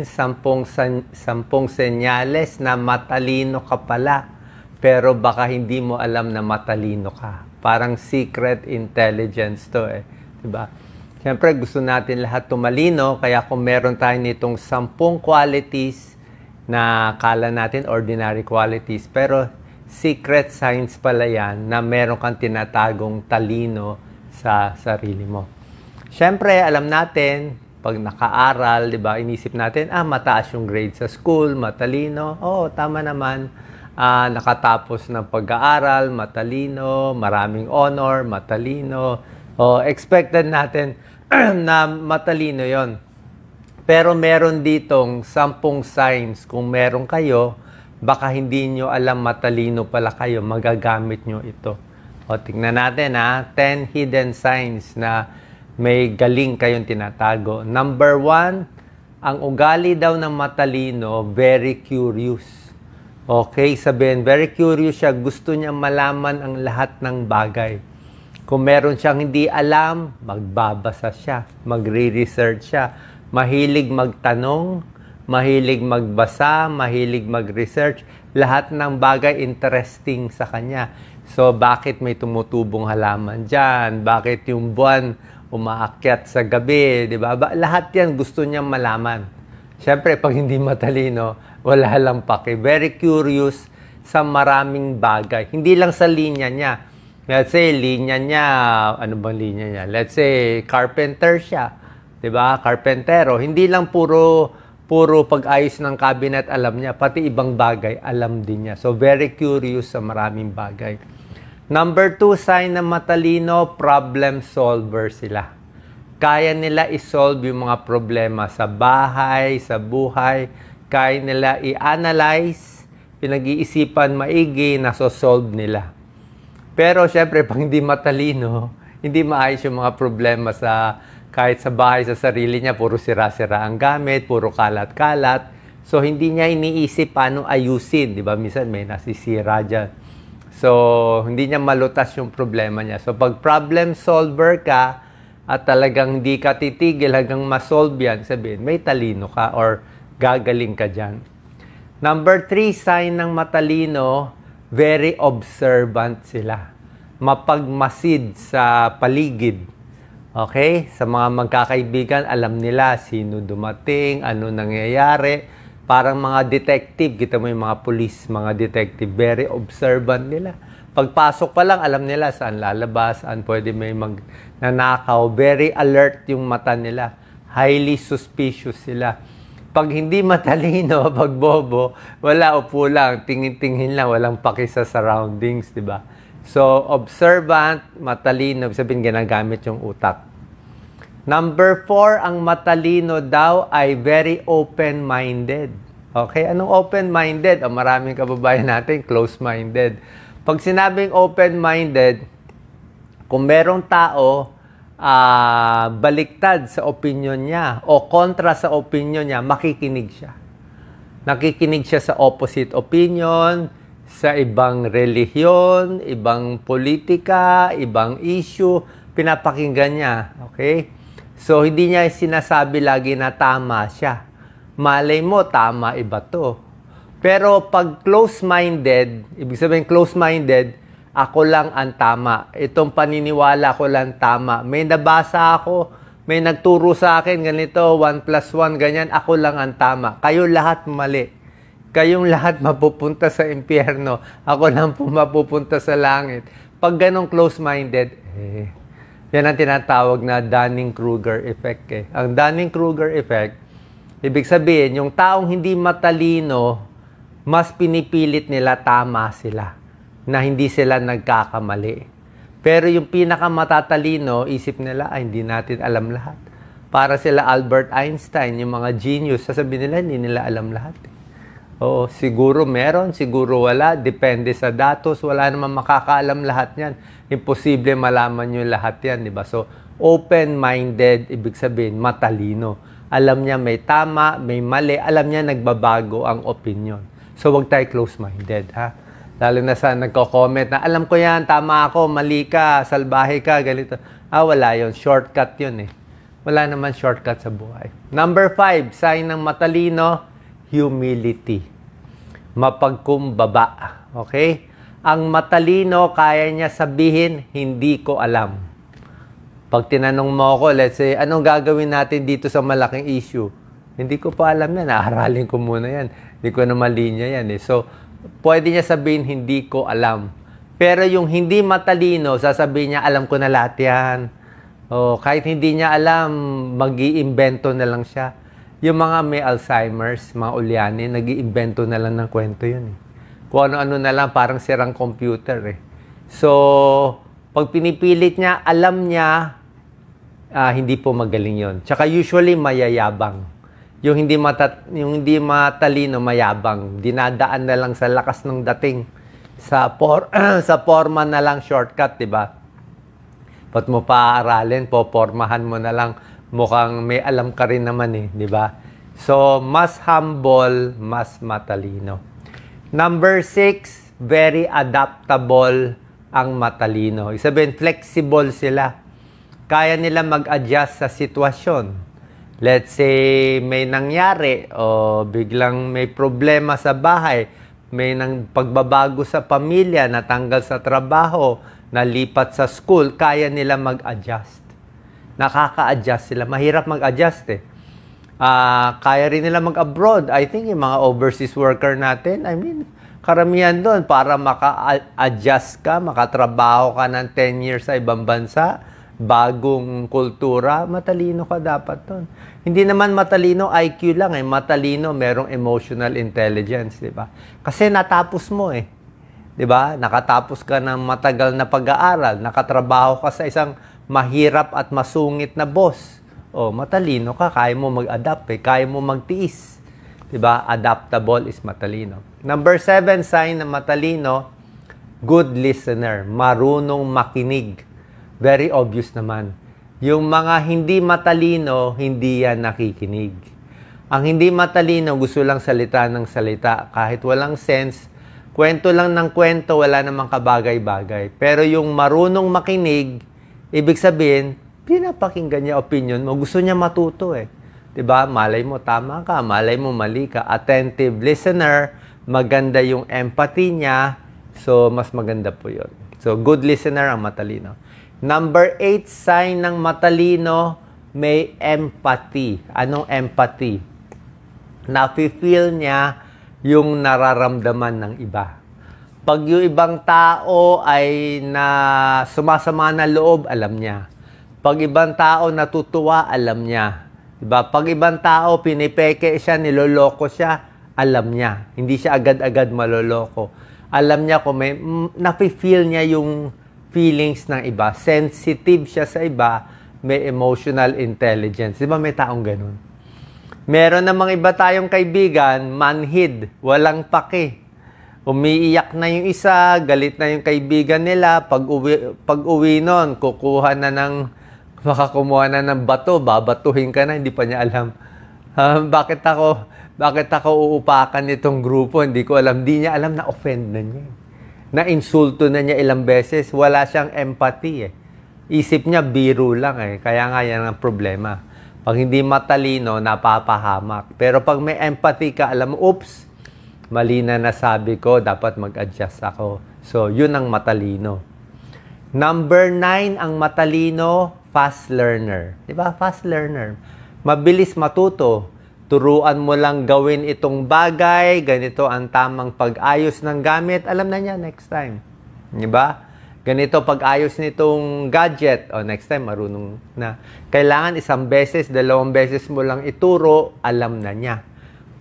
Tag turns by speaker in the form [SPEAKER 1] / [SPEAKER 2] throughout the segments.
[SPEAKER 1] sampung senyales na matalino ka pala, pero baka hindi mo alam na matalino ka. Parang secret intelligence to eh. Diba? Siyempre, gusto natin lahat tumalino, kaya kung meron tayo nitong 10 qualities na kala natin ordinary qualities, pero secret signs pala yan na meron kang tinatagong talino sa sarili mo. Siyempre, alam natin, pag nakaaral, di ba, inisip natin, mataas yung grade sa school, matalino. Oo, tama naman. Nakatapos ng pag-aaral, matalino, maraming honor, matalino. Expected natin na matalino yon. Pero meron ditong 10 signs. Kung meron kayo, baka hindi nyo alam matalino pala kayo, magagamit nyo ito. Tingnan natin 10 hidden signs na may galing kayong tinatago. Number 1, ang ugali daw ng matalino, very curious. Okay, sabihin, very curious siya. Gusto niya malaman ang lahat ng bagay. Kung meron siyang hindi alam, magbabasa siya, magre-research siya. Mahilig magtanong, mahilig magbasa, mahilig mag-research. Lahat ng bagay interesting sa kanya. So, bakit may tumutubong halaman dyan? Bakit yung buwan umaakyat sa gabi, di ba? Lahat yan gusto niyang malaman. Siyempre, pag hindi matalino, wala lang pake. Very curious sa maraming bagay. Hindi lang sa linya niya. Let's say, linya niya, ano bang linya niya? Let's say, carpenter siya. Di ba? Carpentero. Hindi lang puro pag-ayos ng cabinet alam niya. Pati ibang bagay, alam din niya. So, very curious sa maraming bagay. Number 2 sign na matalino, problem solver sila. Kaya nila isolve yung mga problema sa bahay, sa buhay. Kaya nila i-analyze, pinag-iisipan maigi, nasosolve nila. Pero syempre, pag hindi matalino, hindi maayos yung mga problema kahit sa bahay, sa sarili niya, puro sira-sira ang gamit, puro kalat-kalat. So, hindi niya iniisip paano ayusin. Di ba? Minsan may nasisira dyan. So, hindi niya malutas yung problema niya. So, pag problem solver ka at talagang hindi ka titigil hanggang masolve yan, sabihin, may talino ka or gagaling ka dyan. Number 3 sign ng matalino, very observant sila. Mapagmasid sa paligid. Okay? Sa mga magkakaibigan, alam nila sino dumating, ano nangyayari. Parang mga detective, kita mo yung mga police, mga detective, very observant nila. Pagpasok pa lang, alam nila saan lalabas, saan pwede may magnanakaw. Very alert yung mata nila. Highly suspicious sila. Pag hindi matalino, pag bobo, wala, upo lang, tingin-tingin lang, walang paki sa surroundings, di ba? So, observant, matalino, sabihin ginagamit yung utak. Number 4, ang matalino daw ay very open-minded. Okay? Anong open-minded? Maraming kababayan natin, close-minded. Pag sinabing open-minded, kung merong tao, baliktad sa opinion niya o kontra sa opinion niya, makikinig siya. Nakikinig siya sa opposite opinion, sa ibang relihiyon, ibang politika, ibang issue, pinapakinggan niya. Okay? So, hindi niya sinasabi lagi na tama siya. Malay mo, tama iba to. Pero pag close-minded, ibig sabihin close-minded, ako lang ang tama. Itong paniniwala ko lang tama. May nabasa ako, may nagturo sa akin, ganito, 1 plus 1, ganyan, ako lang ang tama. Kayo lahat mali. Kayong lahat mapupunta sa impyerno. Ako lang po mapupunta sa langit. Pag ganong close-minded, yan ang tinatawag na Dunning-Kruger effect. Ang Dunning-Kruger effect, ibig sabihin, yung taong hindi matalino, mas pinipilit nila tama sila, na hindi sila nagkakamali. Pero yung pinakamatatalino, isip nila, hindi natin alam lahat. Para sila Albert Einstein, yung mga genius, sasabihin nila, hindi nila alam lahat. Oo, siguro meron, siguro wala. Depende sa datos. Wala naman makakaalam lahat yan. Imposible malaman nyo lahat yan, di ba? So, open-minded, ibig sabihin, matalino. Alam niya may tama, may mali. Alam niya nagbabago ang opinion. So, wag tayo close-minded, ha? Lalo na sa nagko-comment na, alam ko yan, tama ako, mali ka, salbahe ka, ganito. Wala yun. Shortcut yun, eh. wala naman shortcut sa buhay. Number 5, sign ng matalino, humility. Mapagkumbaba. Okay? Ang matalino, kaya niya sabihin, hindi ko alam. Pag tinanong mo ako, let's say, anong gagawin natin dito sa malaking issue? Hindi ko pa alam yan. Aaralin ko muna yan. Hindi ko naman linya yan. So, pwede niya sabihin, hindi ko alam. Pero yung hindi matalino, sasabihin niya, alam ko na lahat yan. O, kahit hindi niya alam, mag-iimbento na lang siya. Yung mga may Alzheimer's, mga ulyanin, nag-iimbento na lang ng kwento yun. Kung ano-ano na lang, parang sirang computer. So, pag pinipilit niya, alam niya, hindi po magaling yon. Tsaka usually, mayayabang. Yung hindi matalino, mayabang. Dinadaan na lang sa lakas ng dating. Sa forma na lang shortcut, di ba? Ba't mo paaralin, popormahan mo na lang, mukhang may alam ka rin naman di ba? So, mas humble, mas matalino. Number 6, very adaptable ang matalino. Ibig sabihin, flexible sila. Kaya nila mag-adjust sa sitwasyon. Let's say, may nangyari o biglang may problema sa bahay, may pagbabago sa pamilya, natanggal sa trabaho, nalipat sa school, kaya nila mag-adjust. Nakaka-adjust sila. Mahirap mag-adjust kaya rin nila mag-abroad. I think yung mga overseas worker natin, karamihan doon para maka-adjust ka, makatrabaho ka ng 10 years sa ibang bansa, bagong kultura, matalino ka dapat doon. Hindi naman matalino IQ lang matalino merong emotional intelligence, di ba? Kasi natapos mo di ba? Nakatapos ka ng matagal na pag-aaral, nakatrabaho ka sa isang mahirap at masungit na boss. Matalino ka, kaya mo mag-adapt kaya mo magtiis. Di ba? Adaptable is matalino. Number 7, sign ng matalino, good listener, marunong makinig. Very obvious naman. Yung mga hindi matalino, hindi yan nakikinig. Ang hindi matalino, gusto lang salita ng salita. Kahit walang sense, kwento lang ng kwento, wala namang kabagay-bagay. Pero yung marunong makinig, ibig sabihin, pinapakinggan niya opinion mo. Gusto niya matuto Diba? Malay mo, tama ka. Malay mo, mali ka. Attentive listener, maganda yung empathy niya. So, mas maganda po yun. So, good listener ang matalino. Number 8, sign ng matalino, may empathy. Anong empathy? Nafe-feel niya yung nararamdaman ng iba. Pag yung ibang tao ay sumasama na loob, alam niya. Pag ibang tao natutuwa, alam niya. Diba? Pag ibang tao pinipeke siya, niloloko siya, alam niya. Hindi siya agad-agad maloloko. Alam niya kung may, nafe-feel niya yung feelings ng iba. Sensitive siya sa iba, may emotional intelligence. Di ba may taong ganun? Meron namang iba tayong kaibigan, manhid, walang pake. Umiiyak na yung isa, galit na yung kaibigan nila. Pag uwi nun, makakumuha na ng bato, babatuhin ka na, hindi pa niya alam. Bakit ako uupakan nitong grupo? Hindi ko alam. Hindi niya alam na offend na niya. Na-insulto na niya ilang beses, wala siyang empathy Isip niya, biro lang Kaya nga yan ang problema. Pag hindi matalino, napapahamak. Pero pag may empathy ka, alam mo, oops, mali na nasabi ko, dapat mag-adjust ako. So, yun ang matalino. Number 9, ang matalino, fast learner. Diba? Fast learner. Mabilis matuto. Turuan mo lang gawin itong bagay, ganito ang tamang pag-ayos ng gamit, alam na niya next time. Diba? Ganito pag-ayos nitong gadget, next time marunong na. Kailangan 1 beses, 2 beses mo lang ituro, alam na niya.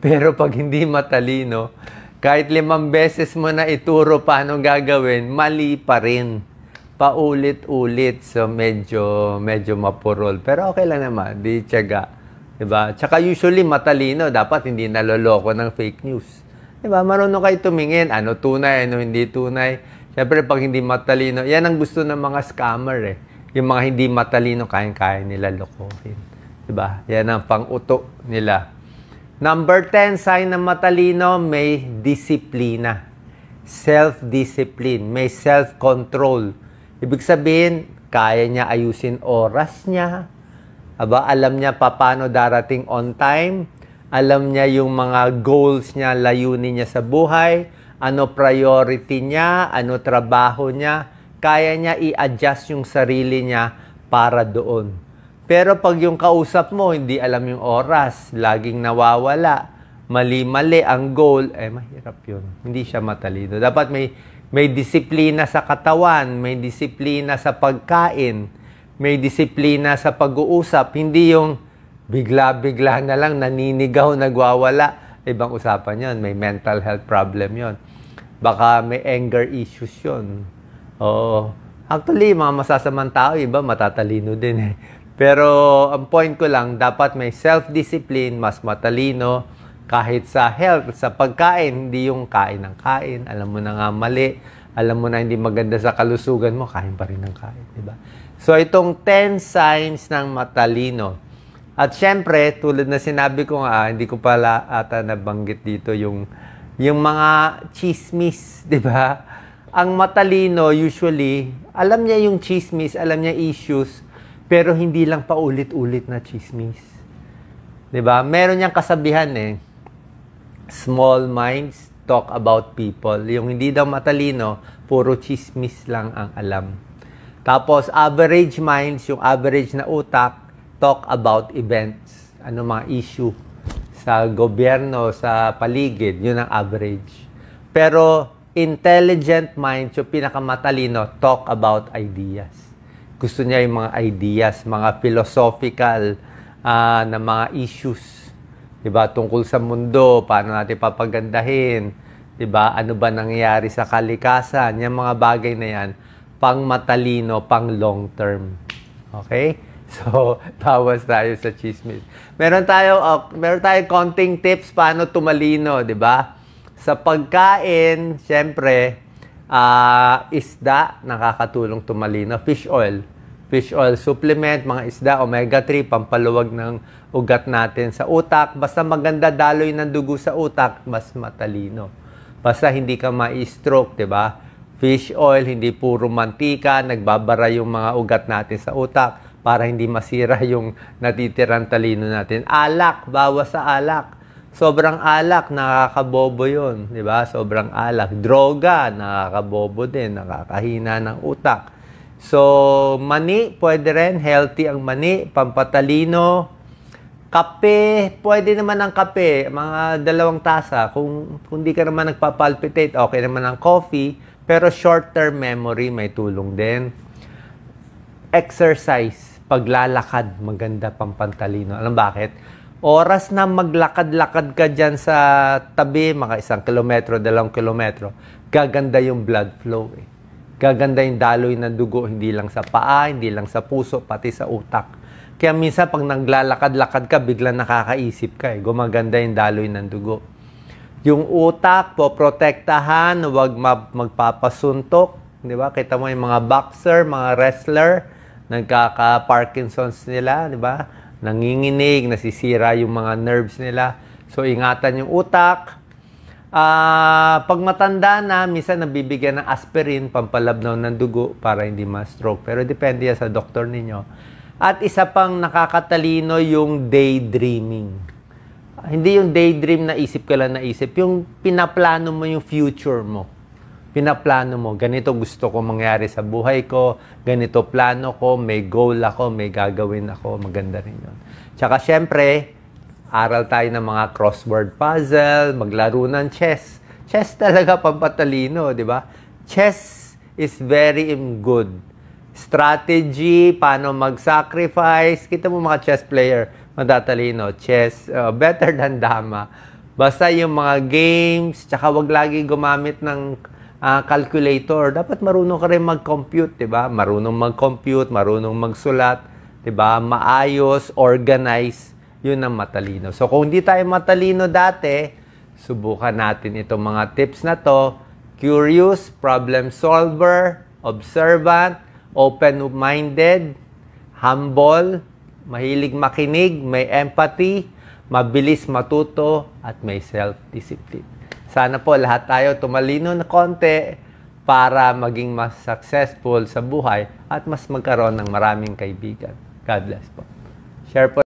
[SPEAKER 1] Pero pag hindi matalino, kahit 5 beses mo na ituro paano gagawin, mali pa rin. Paulit-ulit, so medyo mapurol. Pero okay lang naman, di tiyaga. Diba? Tsaka usually matalino, dapat hindi naloloko ng fake news. Diba? Marunong kayo tumingin, ano tunay, ano hindi tunay. Siyempre, pag hindi matalino, yan ang gusto ng mga scammer Yung mga hindi matalino, kaya nila lokohin. Diba? Yan ang pang-uto nila. Number 10, sign ng matalino, may disiplina. Self-discipline, may self-control. Ibig sabihin, kaya niya ayusin oras niya, Aba, alam niya paano darating on time, alam niya yung mga goals niya, layunin niya sa buhay, ano priority niya, ano trabaho niya, kaya niya i-adjust yung sarili niya para doon. Pero pag yung kausap mo, hindi alam yung oras, laging nawawala, mali-mali ang goal, mahirap yun. Hindi siya matalino. Dapat may disiplina sa katawan, may disiplina sa pagkain, may disiplina sa pag-uusap, hindi yung bigla-bigla na lang, naninigaw, nagwawala. Ibang usapan yon, may mental health problem yon. Baka may anger issues yon. Oo. Actually, mga masasamang tao, iba matatalino din eh. Pero ang point ko lang, dapat may self-discipline, mas matalino, kahit sa health, sa pagkain, hindi yung kain ng kain. Alam mo na nga mali, alam mo na hindi maganda sa kalusugan mo, kain pa rin ng kain. Diba? So, itong 10 signs ng matalino. At syempre, tulad na sinabi ko nga, hindi ko pala ata nabanggit dito yung mga chismis, di ba? Ang matalino, usually, alam niya yung chismis, alam niya issues, pero hindi lang paulit-ulit na chismis. Di ba? Meron niyang kasabihan eh, small minds talk about people. Yung hindi daw matalino, puro chismis lang ang alam. Tapos, average minds, yung average na utak, talk about events, ano mga issue sa gobyerno, sa paligid, yun ang average. Pero intelligent mind, yung pinakamatalino, talk about ideas. Gusto niya yung mga ideas, mga philosophical na mga issues. Diba? Tungkol sa mundo, paano natin papagandahin, diba? Ano ba nangyayari sa kalikasan, yung mga bagay na yan, pang matalino, pang long term. Okay? So, tawas tayo sa chismis. Meron tayo konting tips paano tumalino, di ba? Sa pagkain, syempre, isda, nakakatulong tumalino. Fish oil. Fish oil supplement, mga isda, omega-3, pampaluwag ng ugat natin sa utak. Basta maganda daloy ng dugo sa utak, mas matalino. Basta hindi ka ma-stroke, di ba? Fish oil, hindi puro mantika, nagbabara yung mga ugat natin sa utak para hindi masira yung natitirang talino natin. Alak, bawas sa alak. Sobrang alak, nakakabobo yun. Di ba? Sobrang alak. Droga, nakakabobo din, nakakahina ng utak. So, mani, pwede rin. Healthy ang mani, pampatalino. Kape, pwede naman ang kape. Mga 2 tasa. Kung di ka naman nagpapalpitate, okay naman ang coffee. Pero short-term memory, may tulong din. Exercise. Paglalakad, maganda pampantalino. Alam bakit? Oras na maglakad-lakad ka dyan sa tabi, mga 1 kilometro, 2 kilometro, gaganda yung blood flow eh. Gaganda yung daloy ng dugo, hindi lang sa paa, hindi lang sa puso, pati sa utak. Kaya minsan pag naglalakad-lakad ka, biglang nakakaisip ka eh. Gumaganda yung daloy ng dugo. Yung utak, poprotektahan, huwag magpapasuntok. Di ba? Kita mo yung mga boxer, mga wrestler, nagkaka-Parkinson's nila, di ba? Nanginginig, nasisira yung mga nerves nila. So, ingatan yung utak. Pag matanda na, minsan nabibigyan ng aspirin, pampalabnaw ng dugo para hindi ma-stroke. Pero depende yan sa doktor ninyo. At isa pang nakakatalino yung daydreaming. Hindi yung daydream na isip ka lang na isip. Yung pinaplano mo yung future mo. Pinaplano mo, ganito gusto ko mangyari sa buhay ko, ganito plano ko, may goal ako, may gagawin ako, maganda rin yun. Tsaka syempre, aral tayo ng mga crossword puzzle, maglaro ng chess. Chess talaga pampatalino, di ba? Chess is very good. Strategy, paano mag-sacrifice. Kita mo mga chess player, matatalino. Chess, better than dama. Basta yung mga games, tsaka wag lagi gumamit ng calculator. Dapat marunong ka rin mag-compute, 'di ba? Marunong mag-compute, marunong magsulat, 'di ba? Maayos, organize, 'yun ang matalino. So kung hindi tayo matalino dati, subukan natin itong mga tips na 'to. Curious, problem solver, observant, open-minded, humble, mahilig makinig, may empathy, mabilis matuto, at may self-discipline. Sana po lahat tayo tumalino na konti para maging mas successful sa buhay at mas magkaroon ng maraming kaibigan. God bless po. Share po